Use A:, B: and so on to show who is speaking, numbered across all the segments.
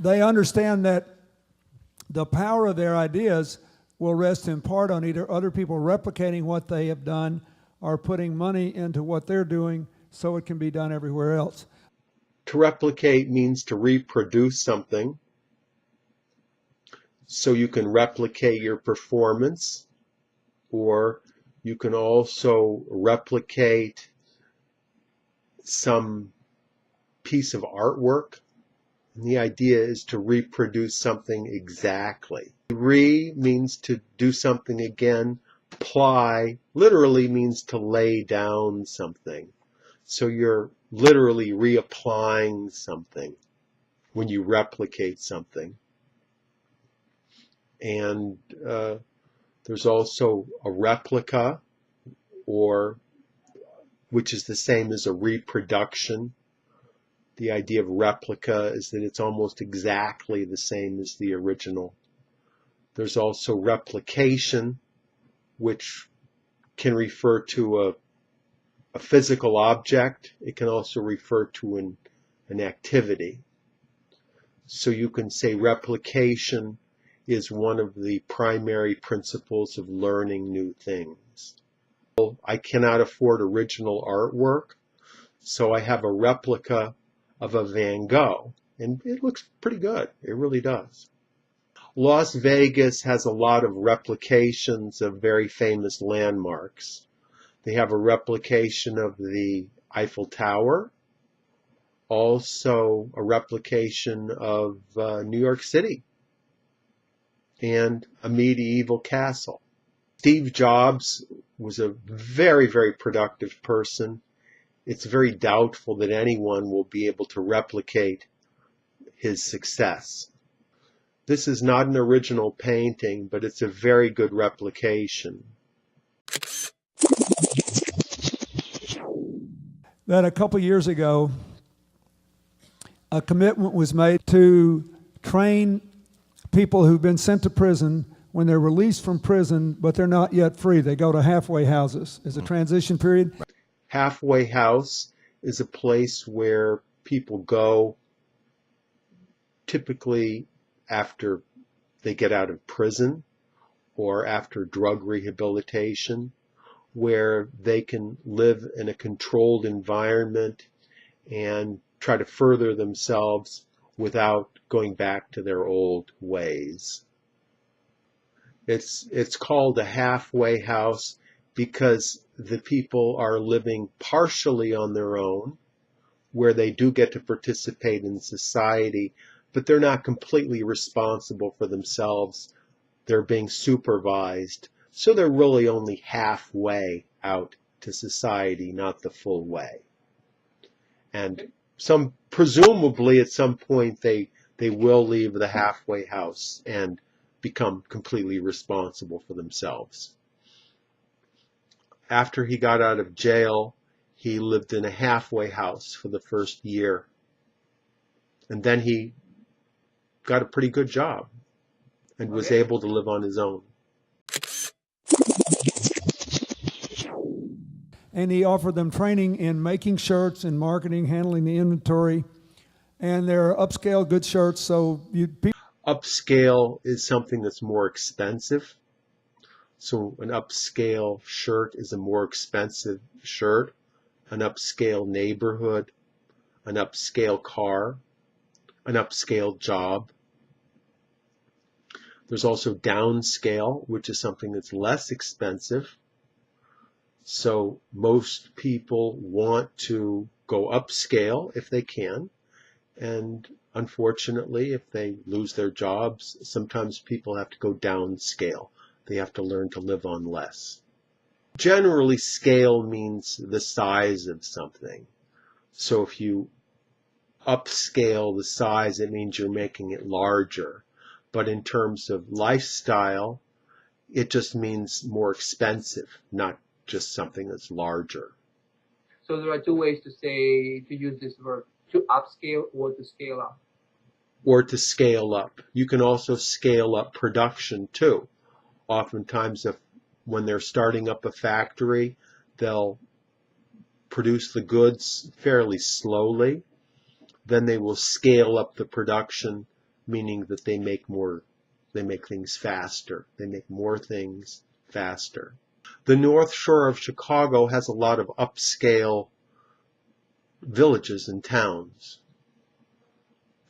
A: they understand that the power of their ideas will rest in part on either other people replicating what they have done or putting money into what they're doing so it can be done everywhere else.
B: To replicate means to reproduce something. So you can replicate your performance, or you can also replicate some piece of artwork. And the idea is to reproduce something exactly. Re means to do something again. Ply literally means to lay down something. So you're literally reapplying something when you replicate something. And there's also a replica, which is the same as a reproduction. The idea of replica is that it's almost exactly the same as the original. There's also replication, which can refer to a physical object. It can also refer to an activity. So you can say replication is one of the primary principles of learning new things. I cannot afford original artwork, so I have a replica of a Van Gogh, and it looks pretty good. It really does. Las Vegas has a lot of replications of very famous landmarks. They have a replication of the Eiffel Tower, also a replication of New York City, and a medieval castle. Steve Jobs was a very, very productive person. It's very doubtful that anyone will be able to replicate his success. This is not an original painting, but it's a very good replication.
A: That a couple years ago, a commitment was made to train people who've been sent to prison when they're released from prison, but they're not yet free. They go to halfway houses as a transition period.
B: Halfway house is a place where people go typically after they get out of prison or after drug rehabilitation, where they can live in a controlled environment and try to further themselves without going back to their old ways. It's called a halfway house because the people are living partially on their own, where they do get to participate in society, but they're not completely responsible for themselves. They're being supervised. So they're really only halfway out to society, not the full way. And presumably at some point they will leave the halfway house and become completely responsible for themselves. After he got out of jail, he lived in a halfway house for the first year. And then he got a pretty good job and was able to live on his own.
A: And he offered them training in making shirts and marketing, handling the inventory, and they're upscale good shirts. So
B: upscale is something that's more expensive. So an upscale shirt is a more expensive shirt. An upscale neighborhood, an upscale car, an upscale job. There's also downscale, which is something that's less expensive. So most people want to go upscale if they can. And unfortunately, if they lose their jobs, sometimes people have to go downscale. They have to learn to live on less. Generally, scale means the size of something. So if you upscale the size, it means you're making it larger. But in terms of lifestyle, it just means more expensive, not just something that's larger.
C: So there are two ways to use this verb: to upscale or to scale up.
B: Or to scale up. You can also scale up production too. Oftentimes, when they're starting up a factory, they'll produce the goods fairly slowly. Then they will scale up the production meaning that they make things faster. They make more things faster. The North Shore of Chicago has a lot of upscale villages and towns,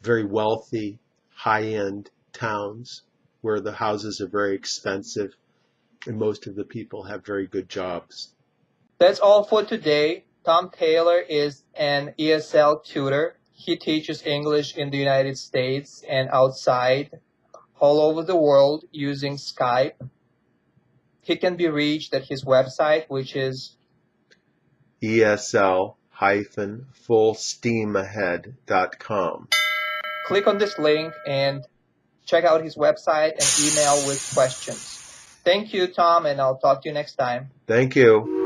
B: very wealthy, high-end towns where the houses are very expensive and most of the people have very good jobs.
C: That's all for today. Tom Taylor is an ESL tutor. He teaches English in the United States and outside, all over the world using Skype. He can be reached at his website, which is
B: ESL-fullsteamahead.com.
C: click on this link and check out his website and email with questions. Thank you, Tom, and I'll talk to you next time.
B: Thank you.